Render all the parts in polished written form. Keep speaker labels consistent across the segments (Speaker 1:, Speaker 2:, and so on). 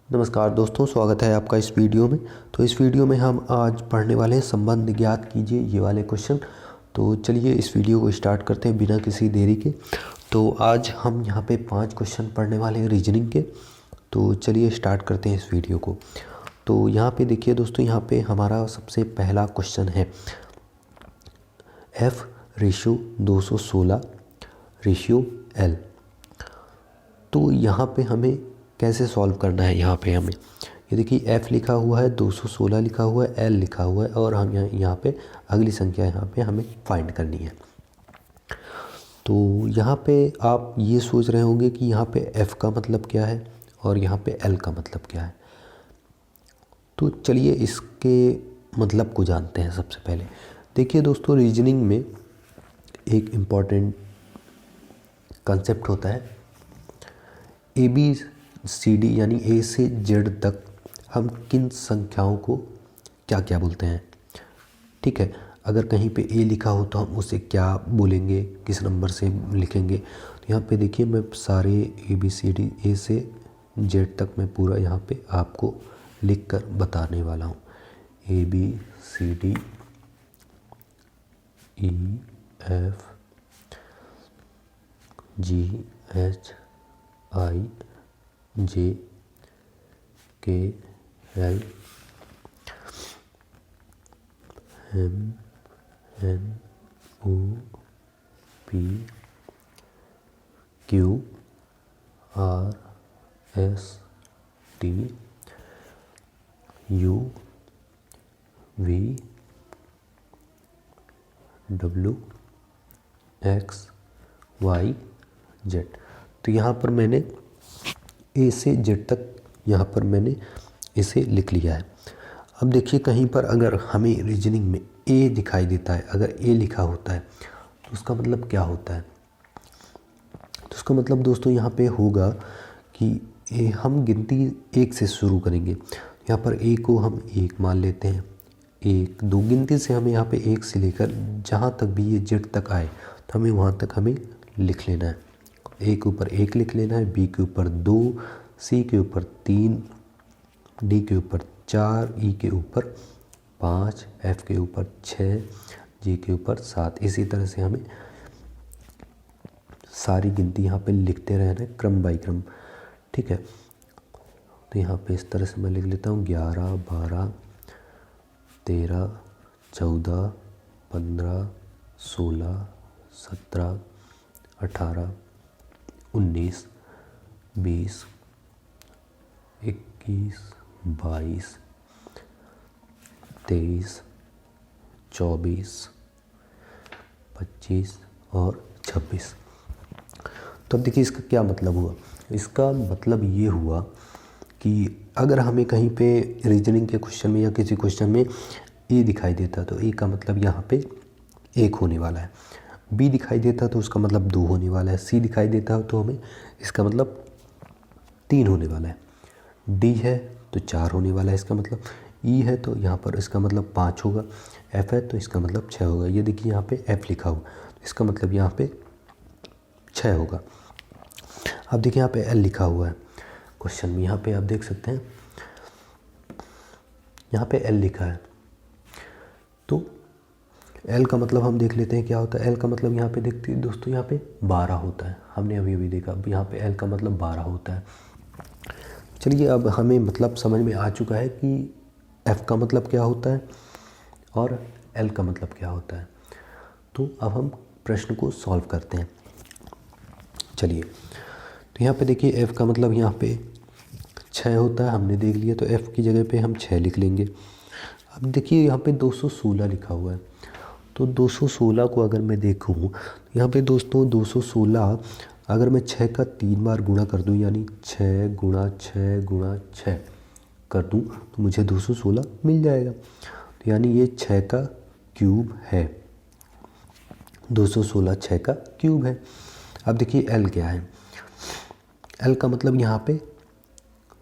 Speaker 1: नमस्कार दोस्तों, स्वागत है आपका इस वीडियो में। तो इस वीडियो में हम आज पढ़ने वाले हैं संबंध ज्ञात कीजिए ये वाले क्वेश्चन। तो चलिए इस वीडियो को स्टार्ट करते हैं बिना किसी देरी के। तो आज हम यहाँ पे 5 क्वेश्चन पढ़ने वाले हैं रीजनिंग के। तो चलिए स्टार्ट करते हैं इस वीडियो को। तो यहाँ पे देखिए दोस्तों, यहाँ पे हमारा सबसे पहला क्वेश्चन है F/216 रेशियो L। तो यहाँ पे हमें कैसे सॉल्व करना है। यहाँ पे हमें ये देखिए F लिखा हुआ है, 216 लिखा हुआ है, L लिखा हुआ है और हम यहाँ पे अगली संख्या यहाँ पे हमें फाइंड करनी है। तो यहाँ पे आप ये सोच रहे होंगे कि यहाँ पे F का मतलब क्या है और यहाँ पे L का मतलब क्या है। तो चलिए इसके मतलब को जानते हैं। सबसे पहले देखिए दोस्तों, रीजनिंग में एक इम्पॉर्टेंट कंसेप्ट होता है ABCD, यानी A से Z तक हम किन संख्याओं को क्या क्या बोलते हैं। ठीक है, अगर कहीं पे A लिखा हो तो हम उसे क्या बोलेंगे, किस नंबर से लिखेंगे। तो यहाँ पे देखिए मैं सारे ABCD A से Z तक मैं पूरा यहाँ पे आपको लिख कर बताने वाला हूँ। ABCD E F G H I J K L M N O P Q R S T U V W X Y Z। तो यहाँ पर मैंने A से Z तक यहाँ पर मैंने इसे लिख लिया है। अब देखिए कहीं पर अगर हमें रीजनिंग में A दिखाई देता है, अगर A लिखा होता है तो उसका मतलब क्या होता है। तो उसका मतलब दोस्तों यहाँ पे होगा कि हम गिनती 1 से शुरू करेंगे। यहाँ पर A को हम 1 मान लेते हैं। 1 2 गिनती से हमें यहाँ पे 1 से लेकर जहाँ तक भी ये Z तक आए तो हमें वहाँ तक हमें लिख लेना है। A के ऊपर 1 लिख लेना है, B के ऊपर 2, C के ऊपर 3, D के ऊपर 4, E के ऊपर 5, F के ऊपर 6, G के ऊपर 7। इसी तरह से हमें सारी गिनती यहाँ पे लिखते रहना है क्रम बाई क्रम। ठीक है, तो यहाँ पे इस तरह से मैं लिख लेता हूँ 11 12 13 14 15 16 17 18 19 20 21 22 23 24 25 और 26। तो अब देखिए इसका क्या मतलब हुआ। इसका मतलब ये हुआ कि अगर हमें कहीं पे रीजनिंग के क्वेश्चन में या किसी क्वेश्चन में A दिखाई देता तो A का मतलब यहाँ पे 1 होने वाला है। B दिखाई देता तो उसका मतलब 2 होने वाला है। C दिखाई देता तो हमें इसका मतलब 3 होने वाला है। D है तो 4 होने वाला है इसका मतलब। E है तो यहाँ पर इसका मतलब 5 होगा। F है तो इसका मतलब 6 होगा। ये देखिए यहाँ पे F लिखा हुआ तो इसका मतलब यहाँ पे 6 होगा। अब देखिए यहाँ पे L लिखा हुआ है क्वेश्चन में, यहाँ पे आप देख सकते हैं यहाँ पे L लिखा है। तो L का मतलब हम देख लेते हैं क्या होता है। L का मतलब यहाँ पे देखते हैं दोस्तों, यहाँ पे 12 होता है। हमने अभी अभी देखा, अब यहाँ पे L का मतलब 12 होता है। चलिए अब हमें मतलब समझ में आ चुका है कि F का मतलब क्या होता है और L का मतलब क्या होता है। तो अब हम प्रश्न को सॉल्व करते हैं। चलिए, तो यहाँ पे देखिए F का मतलब यहाँ पे 6 होता है, हमने देख लिया। तो F की जगह पे हम 6 लिख लेंगे। अब देखिए यहाँ पे 216 लिखा हुआ है। तो 216 को अगर मैं देखूँ तो यहाँ पे दोस्तों 216 अगर मैं 6 का 3 बार गुणा कर दूँ, यानी 6 गुणा 6 गुणा 6 कर दूँ तो मुझे 216 मिल जाएगा। तो यानी ये 6 का क्यूब है। 216 6 का क्यूब है। अब देखिए L क्या है। L का मतलब यहाँ पे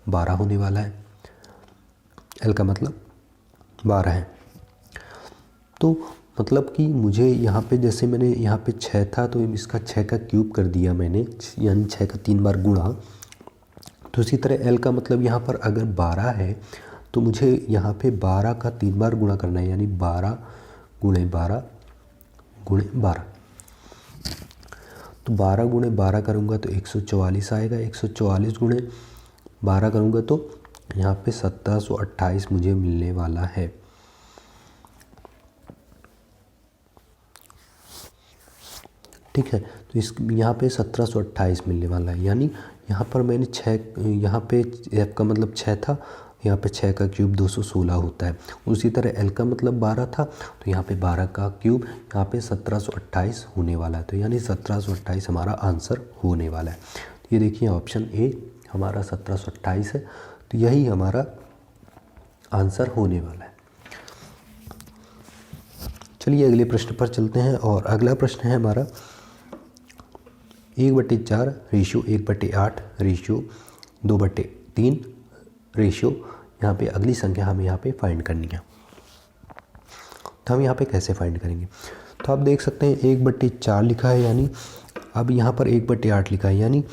Speaker 1: 12 होने वाला है। L का मतलब 12 है। तो मतलब कि मुझे यहाँ पे जैसे मैंने यहाँ पे 6 था तो इसका 6 का क्यूब कर दिया मैंने, यानी 6 का 3 बार गुणा, दूसरी तरह एल का मतलब यहाँ पर अगर 12 है तो मुझे यहाँ पे 12 का 3 बार गुणा करना है, यानी 12 गुणे 12 गुणे 12। तो 12 गुणे 12 करूँगा तो 144 आएगा, 144 गुणे 12 करूँगा तो यहाँ पे 1728 मुझे मिलने वाला है। ठीक है, तो इस यहाँ पे 1728 मिलने वाला है, यानी यहाँ पर मैंने 6, यहाँ पे एफ का मतलब 6 था, यहाँ पे 6 का क्यूब 216 होता है। उसी तरह एल का मतलब 12 था, तो यहाँ पे 12 का क्यूब यहाँ पे 1728 होने वाला है, तो यानी 1728 हमारा आंसर होने वाला है। तो ये देखिए ऑप्शन ए हमारा 1728 है, तो यही हमारा आंसर होने वाला है। चलिए अगले प्रश्न पर चलते हैं, और अगला प्रश्न है हमारा 1/4 रेशियो 1/8 रेशियो 2/3 रेशियो, यहाँ पे अगली संख्या हमें यहाँ पे फाइंड करनी है। तो हम यहाँ पे कैसे फाइंड करेंगे? तो आप देख सकते हैं 1/4 लिखा है, यानी अब यहाँ पर 1/8 लिखा है, यानी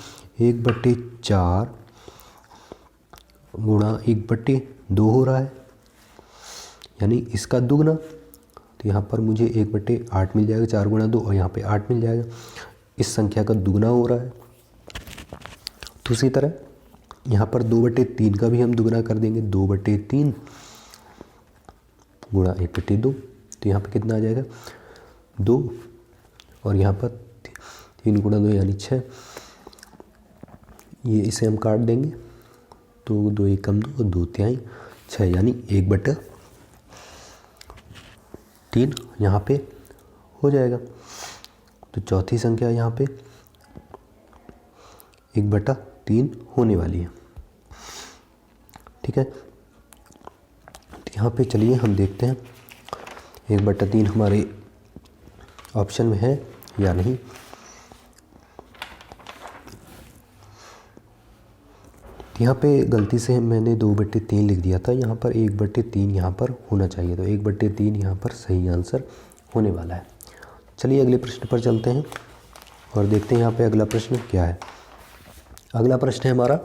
Speaker 1: 1/4 गुणा 1/2 हो रहा है, यानी इसका दुगना। तो यहाँ पर मुझे 1/8 मिल जाएगा, 4 गुणा 2, और यहाँ पे 8 मिल जाएगा। इस संख्या का दुगना हो रहा है। दूसरी तरह यहाँ पर 2/3 का भी हम दुगना कर देंगे, 2/3 गुणा 1/2। तो यहाँ पे कितना आ जाएगा 2, और यहाँ पर 3 गुणा 2 यानी 6। ये इसे हम काट देंगे, तो 2 एकम 2, 2 तिहाई 6, यानी 1/3 यहाँ पे हो जाएगा। तो चौथी संख्या यहाँ पे 1/3 होने वाली है। ठीक है, तो यहाँ पे चलिए हम देखते हैं 1/3 हमारे ऑप्शन में है या नहीं। यहाँ पे गलती से मैंने 2/3 लिख दिया था, यहाँ पर 1/3 यहाँ पर होना चाहिए, तो 1/3 यहाँ पर सही आंसर होने वाला है। चलिए अगले प्रश्न पर चलते हैं और देखते हैं यहाँ पे अगला प्रश्न क्या है। अगला प्रश्न है हमारा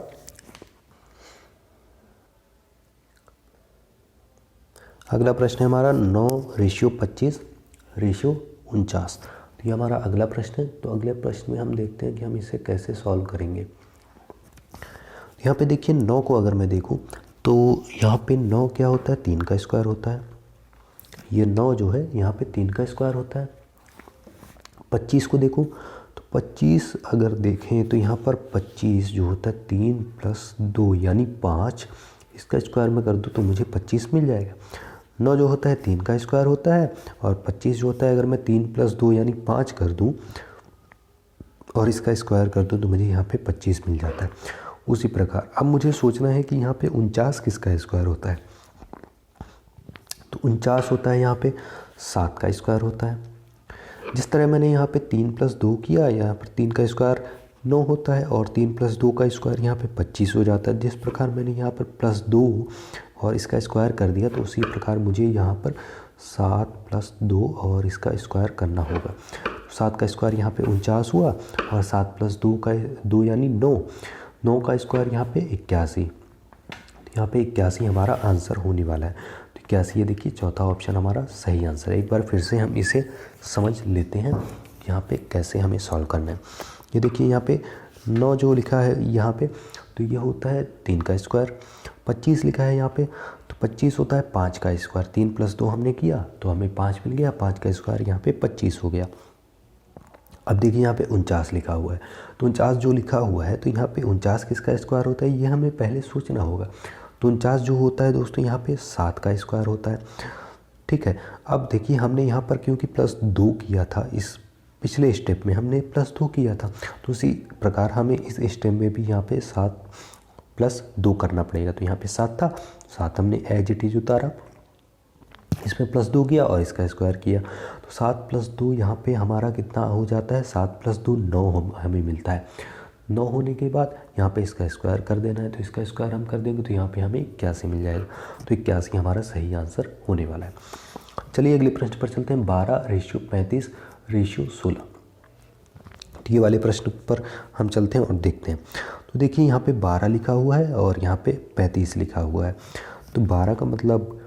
Speaker 1: अगला प्रश्न है हमारा 9/25/49। तो ये हमारा अगला प्रश्न है। तो अगले प्रश्न में हम देखते हैं कि हम इसे कैसे सॉल्व करेंगे। यहाँ पे देखिए 9 को अगर मैं देखूँ तो यहाँ पे 9 क्या होता है, 3 का स्क्वायर होता है। ये 9 जो है यहाँ पे 3 का स्क्वायर होता है। 25 को देखूँ तो 25 अगर देखें तो यहाँ पर 25 जो होता है 3 + 2 यानी 5, इसका स्क्वायर में कर दूँ तो मुझे 25 मिल जाएगा। 9 जो होता है 3 का स्क्वायर होता है, और 25 जो होता है अगर मैं 3 + 2 यानी 5 कर दूँ और इसका स्क्वायर कर दूँ तो मुझे यहाँ पे 25 मिल जाता है। उसी प्रकार अब मुझे सोचना है कि यहाँ पे 49 किसका स्क्वायर होता है। तो 49 होता है यहाँ पे 7 का स्क्वायर होता है। जिस तरह मैंने यहाँ पे 3 + 2 किया, यहाँ पर 3 का स्क्वायर 9 होता है और 3 + 2 का स्क्वायर यहाँ पे 25 हो जाता है। जिस प्रकार मैंने यहाँ पर +2 और इसका स्क्वायर कर दिया, तो उसी प्रकार मुझे यहाँ पर 7 + 2 और इसका स्क्वायर करना होगा। 7 का स्क्वायर यहाँ पे 49 हुआ, और 7 + 2 का 2 यानी 9, 9 का स्क्वायर यहाँ पे 81। यहाँ पे 81 हमारा आंसर होने वाला है। तो 81 ये देखिए चौथा ऑप्शन हमारा सही आंसर है। एक बार फिर से हम इसे समझ लेते हैं यहाँ पे कैसे हमें सॉल्व करना है। ये देखिए यहाँ पे 9 जो लिखा है यहाँ पे, तो ये होता है 3 का स्क्वायर। 25 लिखा है यहाँ पे, तो 25 होता है 5 का स्क्वायर। 3 + 2 हमने किया तो हमें 5 मिल गया, 5 का स्क्वायर यहाँ पे 25 हो गया। अब देखिए यहाँ पे 49 लिखा हुआ है, तो 49 जो लिखा हुआ है तो यहाँ पे 49 किसका स्क्वायर होता है, ये हमें पहले सोचना होगा। तो 49 जो होता है दोस्तों यहाँ पे 7 का स्क्वायर होता है। ठीक है, अब देखिए हमने यहाँ पर क्योंकि +2 किया था, इस पिछले स्टेप में हमने +2 किया था, तो उसी प्रकार हमें इस स्टेप में भी यहाँ पे 7 + 2 करना पड़ेगा। तो यहाँ पे 7 था, 7 हमने एज इट इज उतारा, इसमें +2 किया और इसका स्क्वायर किया। तो 7 + 2 यहाँ पे हमारा कितना हो जाता है, 7 + 2 9 हमें मिलता है। 9 होने के बाद यहाँ पे इसका स्क्वायर कर देना है, तो इसका स्क्वायर हम कर देंगे तो यहाँ पे हमें 81 मिल जाएगा। तो 81 हमारा सही आंसर होने वाला है। चलिए अगले प्रश्न पर चलते हैं 12/35/16। ये वाले प्रश्न पर हम चलते हैं और देखते हैं। तो देखिए यहाँ पे 12 लिखा हुआ है और यहाँ पे 35 लिखा हुआ है। तो 12 का मतलब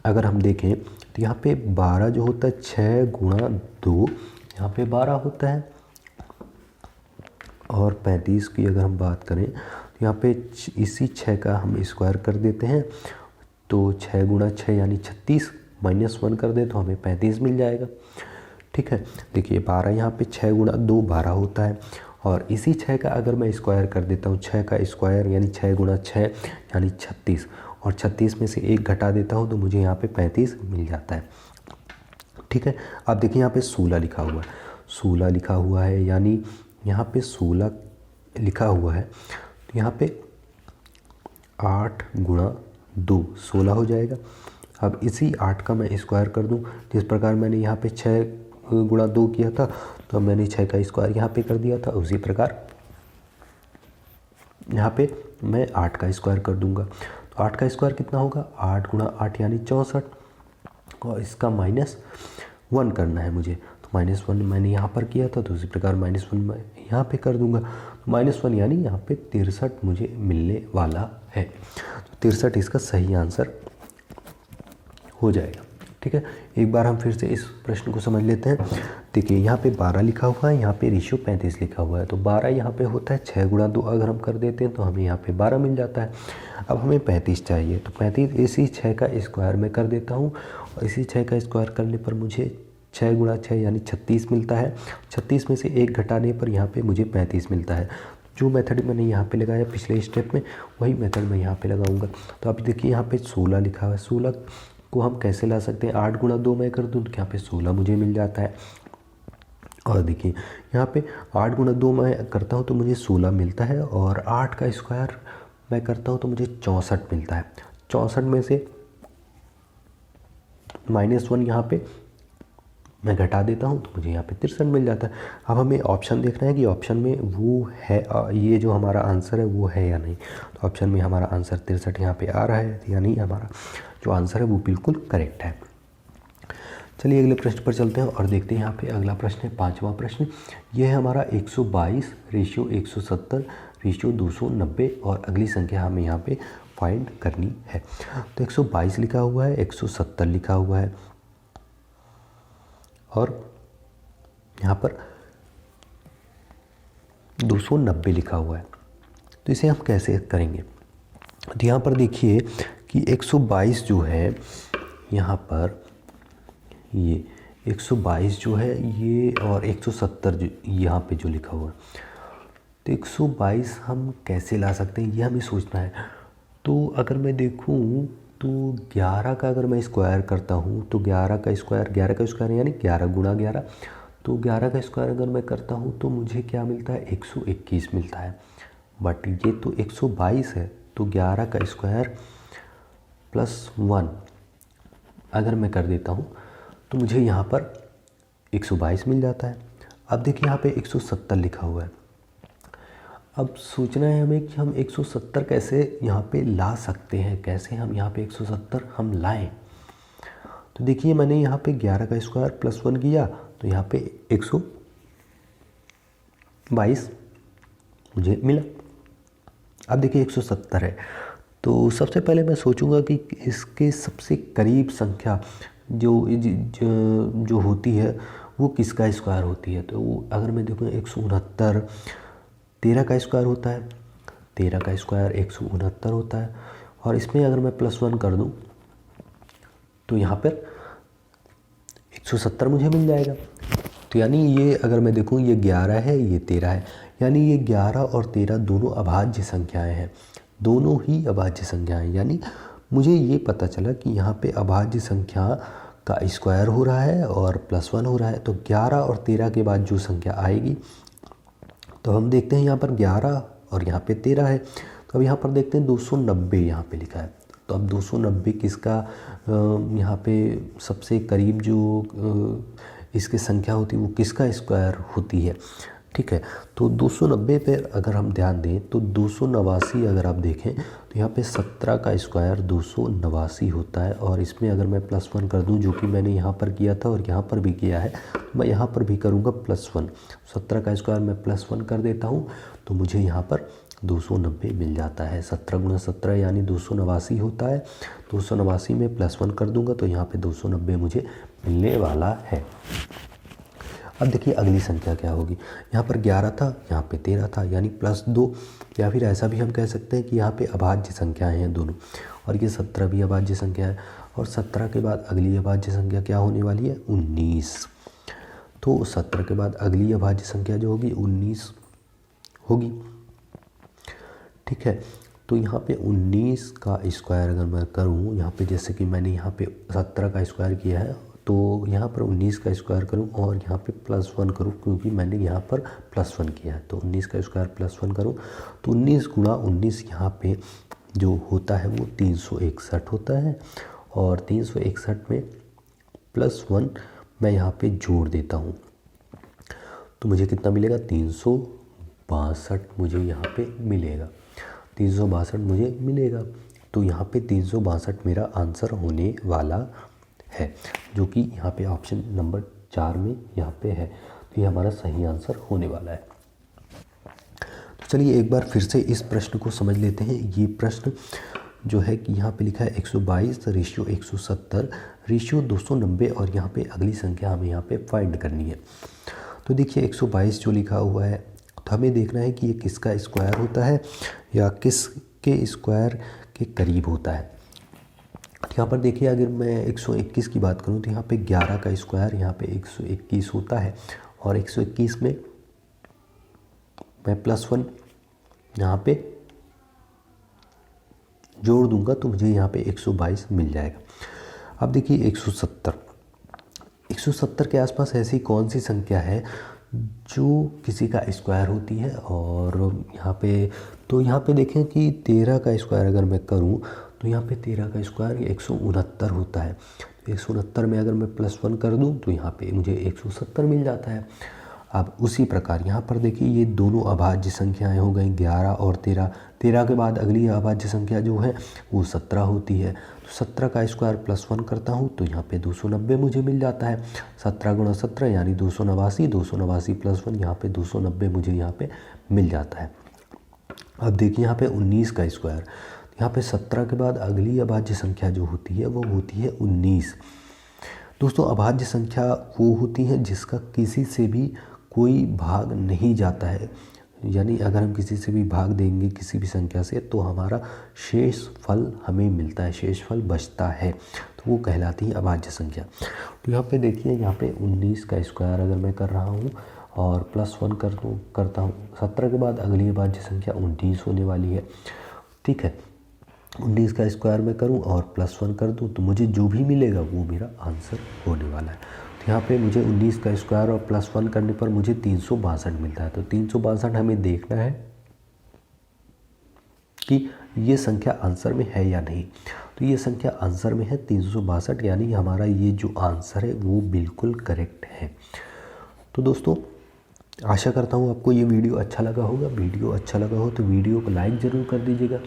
Speaker 1: अगर हम देखें तो यहाँ पे 12 जो होता है 6 गुणा 2, यहाँ पे 12 होता है। और 35 की अगर हम बात करें तो यहाँ पे इसी 6 का हम स्क्वायर कर देते हैं, तो 6 गुणा 6 यानी 36, -1 कर दे तो हमें 35 मिल जाएगा। ठीक है, देखिए 12 यहाँ पे 6 गुणा 2 12 होता है, और इसी 6 का अगर मैं स्क्वायर कर देता हूँ, 6 का स्क्वायर यानी 6 गुणा 6 यानी 36, और 36 में से 1 घटा देता हूँ तो मुझे यहाँ पे 35 मिल जाता है। ठीक है, अब देखिए यहाँ पे 16 लिखा हुआ है, 16 लिखा हुआ है यानी यहाँ पे 16 लिखा हुआ है, तो यहाँ पे 8 गुणा 2 16 हो जाएगा। अब इसी 8 का मैं स्क्वायर कर दूं, जिस प्रकार मैंने यहाँ पे 6 गुणा 2 किया था तो मैंने 6 का स्क्वायर यहाँ पे कर दिया था, उसी प्रकार यहाँ पे मैं 8 का स्क्वायर कर दूंगा। तो 8 का स्क्वायर कितना होगा, 8 गुणा 8 यानी 64, और इसका -1 करना है मुझे, तो -1 मैंने यहाँ पर किया था, तो उसी प्रकार -1 मैं यहाँ पे कर दूंगा। तो -1 यानी यहाँ पे 63 मुझे मिलने वाला है। तो 63 इसका सही आंसर हो जाएगा। ठीक है, एक बार हम फिर से इस प्रश्न को समझ लेते हैं। देखिए यहाँ पे 12 लिखा हुआ है, यहाँ पे रेशियो 35 लिखा हुआ है, तो 12 यहाँ पे होता है 6 गुणा 2 अगर हम कर देते हैं तो हमें यहाँ पे 12 मिल जाता है। अब हमें 35 चाहिए, तो 35 इसी 6 का स्क्वायर में कर देता हूँ, और इसी 6 का स्क्वायर करने पर मुझे 6 गुणा 6 यानी 36 मिलता है। 36 में से 1 घटाने पर यहाँ पे मुझे 35 मिलता है। जो मेथड मैंने यहाँ पे लगाया पिछले स्टेप में, वही मेथड मैं यहाँ पे लगाऊंगा। तो अब देखिए यहाँ पे 16 लिखा हुआ है, 16 को हम कैसे ला सकते हैं, 8 गुणा 2 मैं कर दूँ तो यहाँ पे 16 मुझे मिल जाता है। और देखिए यहाँ पे 8 गुणा 2 मैं करता हूँ तो मुझे 16 मिलता है, और 8 का स्क्वायर मैं करता हूँ तो मुझे 64 मिलता है। 64 में से -1 यहाँ पे मैं घटा देता हूँ तो मुझे यहाँ पे 63 मिल जाता है। अब हमें ऑप्शन देखना है कि ऑप्शन में वो है, ये जो हमारा आंसर है वो है या नहीं। तो ऑप्शन में हमारा आंसर 63 यहाँ पे आ रहा है, यानी हमारा जो आंसर है वो बिल्कुल करेक्ट है। चलिए अगले प्रश्न पर चलते हैं और देखते हैं। यहाँ पे अगला प्रश्न है 5वां प्रश्न। ये है हमारा 122 रेशियो 170 रेशियो 290, और अगली संख्या हमें यहाँ पे फाइंड करनी है। तो 122 लिखा हुआ है, 170 लिखा हुआ है, और यहाँ पर 290 लिखा हुआ है। तो इसे हम कैसे करेंगे, तो यहाँ पर देखिए कि 122 जो है यहाँ पर, ये 122 जो है ये, और 170 जो यहाँ पे जो लिखा हुआ है, तो 122 हम कैसे ला सकते हैं ये हमें सोचना है। तो अगर मैं देखूँ तो 11 का अगर मैं स्क्वायर करता हूँ तो 11 का स्क्वायर यानी 11 गुणा 11, तो 11 का स्क्वायर अगर मैं करता हूँ तो मुझे क्या मिलता है, 121 मिलता है। बट ये तो 122 है, तो 11 का स्क्वायर +1 अगर मैं कर देता हूँ तो मुझे यहाँ पर 122 मिल जाता है। अब देखिए यहाँ पे 170 लिखा हुआ है। अब सोचना है हमें कि हम 170 कैसे यहाँ पे ला सकते हैं, कैसे हम यहाँ पे 170 हम लाएं। तो देखिए मैंने यहाँ पे 11 का स्क्वायर +1 किया तो यहाँ पे 122 मुझे मिला। अब देखिए 170 है, तो सबसे पहले मैं सोचूंगा कि इसके सबसे करीब संख्या जो होती है वो किसका स्क्वायर होती है। तो अगर मैं देखूँ 169, 13 का स्क्वायर होता है, 13 का स्क्वायर 169 होता है, और इसमें अगर मैं +1 कर दूं तो यहाँ पर 170 मुझे मिल जाएगा। तो यानी ये अगर मैं देखूँ ये 11 है, ये 13 है, यानी ये 11 और 13 दोनों अभाज्य संख्याएं हैं, दोनों ही अभाज्य संख्याएं। यानी मुझे ये पता चला कि यहाँ पे अभाज्य संख्या का स्क्वायर हो रहा है और +1 हो रहा है। तो 11 और 13 के बाद जो संख्या आएगी, तो हम देखते हैं यहाँ पर 11 और यहाँ पे 13 है, तो अब यहाँ पर देखते हैं 290 यहाँ पे लिखा है। तो अब 290 किसका यहाँ पे सबसे करीब जो इसकी संख्या होती है वो किसका स्क्वायर होती है। ठीक है। तो 290 पे अगर हम ध्यान दें तो 289 अगर आप देखें तो यहाँ पे 17 का स्क्वायर 289 होता है, और इसमें अगर मैं +1 कर दूं, जो कि मैंने यहाँ पर किया था और यहाँ पर भी किया है, मैं यहाँ पर भी करूँगा +1। 17 का स्क्वायर मैं +1 कर देता हूँ तो मुझे यहाँ पर 290 मिल जाता है। 17 × 17 यानी 289 होता है। 289 में +1 कर दूंगा तो यहाँ पे 290 मुझे मिलने वाला है। अब देखिए अगली संख्या क्या होगी। यहाँ पर 11 था, यहाँ पे 13 था, यानी +2, या फिर ऐसा भी हम कह सकते हैं कि यहाँ पे अभाज्य संख्याएं हैं दोनों, और ये 17 भी अभाज्य संख्या है। और 17 के बाद अगली अभाज्य संख्या क्या होने वाली है, 19। तो 17 के बाद अगली अभाज्य संख्या जो होगी 19 होगी। ठीक है, तो यहाँ पे 19 का स्क्वायर अगर मैं करूँ, यहाँ पे जैसे कि मैंने यहाँ पे 17 का स्क्वायर किया है, तो यहाँ पर 19 का स्क्वायर करूँ और यहाँ पे +1 करूँ, क्योंकि मैंने यहाँ पर +1 किया है। तो 19 का स्क्वायर +1 करूँ तो 19 × 19 यहाँ पे जो होता है वो 361 होता है, और 361 में +1 मैं यहाँ पे जोड़ देता हूँ तो मुझे कितना मिलेगा, 362 मुझे यहाँ पे मिलेगा। 362 मुझे मिलेगा, तो यहाँ पे 362 मेरा आंसर होने वाला है, जो कि यहाँ पे ऑप्शन नंबर 4 में यहाँ पे है। तो ये हमारा सही आंसर होने वाला है। तो चलिए एक बार फिर से इस प्रश्न को समझ लेते हैं। ये प्रश्न जो है कि यहाँ पे लिखा है 122 रेशियो 170 रेशियो 290, और यहाँ पे अगली संख्या हमें यहाँ पे फाइंड करनी है। तो देखिए 122 जो लिखा हुआ है, तो हमें देखना है कि ये किसका स्क्वायर होता है या किसके स्क्वायर के करीब होता है। यहाँ पर देखिए अगर मैं 121 की बात करूँ तो यहाँ पे 11 का स्क्वायर यहाँ पे 121 होता है, और 121 में मैं +1 यहाँ पे जोड़ दूंगा तो मुझे यहाँ पे 122 मिल जाएगा। अब देखिए 170 के आसपास ऐसी कौन सी संख्या है जो किसी का स्क्वायर होती है, और यहाँ पे देखें कि 13 का स्क्वायर अगर मैं करूँ तो यहाँ पे 13 का स्क्वायर 169 होता है। 169 में अगर मैं +1 कर दूँ तो यहाँ पे मुझे 170 मिल जाता है। अब उसी प्रकार यहाँ पर देखिए ये दोनों अभाज्य संख्याएं हो गई 11 और 13। 13 के बाद अगली अभाज्य संख्या जो है वो 17 होती है। तो 17 का स्क्वायर +1 करता हूँ तो यहाँ पे 290 मुझे मिल जाता है। 17 × 17 यानी 289, 289 +1 यहाँ पे 290 मुझे यहाँ पे मिल जाता है। अब देखिए यहाँ पे 19 का स्क्वायर, यहाँ पे 17 के बाद अगली अभाज्य संख्या जो होती है वो होती है 19। दोस्तों अभाज्य संख्या वो होती है जिसका किसी से भी कोई भाग नहीं जाता है, यानी अगर हम किसी से भी भाग देंगे किसी भी संख्या से तो हमारा शेष फल हमें मिलता है, शेष फल बचता है, तो वो कहलाती है अभाज्य संख्या। तो यहाँ पे देखिए यहाँ पे 19 का स्क्वायर अगर मैं कर रहा हूँ और +1 करता हूँ, 17 के बाद अगली अभाज्य संख्या 19 होने वाली है। ठीक है, 19 का स्क्वायर मैं करूं और +1 कर दूं तो मुझे जो भी मिलेगा वो मेरा आंसर होने वाला है। तो यहाँ पे मुझे 19 का स्क्वायर और +1 करने पर मुझे 362 मिलता है। तो 362 हमें देखना है कि ये संख्या आंसर में है या नहीं। तो ये संख्या आंसर में है 362, यानी हमारा ये जो आंसर है वो बिल्कुल करेक्ट है। तो दोस्तों आशा करता हूँ आपको ये वीडियो अच्छा लगा होगा। वीडियो अच्छा लगा हो तो वीडियो को लाइक ज़रूर कर दीजिएगा,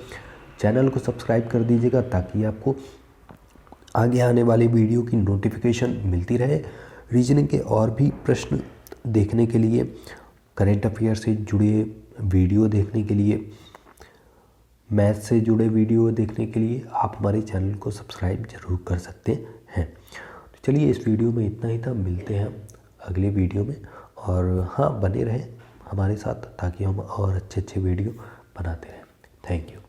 Speaker 1: चैनल को सब्सक्राइब कर दीजिएगा ताकि आपको आगे आने वाली वीडियो की नोटिफिकेशन मिलती रहे। रीजनिंग के और भी प्रश्न देखने के लिए, करेंट अफेयर से जुड़े वीडियो देखने के लिए, मैथ से जुड़े वीडियो देखने के लिए आप हमारे चैनल को सब्सक्राइब ज़रूर कर सकते हैं। तो चलिए इस वीडियो में इतना ही था, मिलते हैं अगले वीडियो में। और हाँ, बने रहें हमारे साथ ताकि हम और अच्छे वीडियो बनाते रहें। Thank you.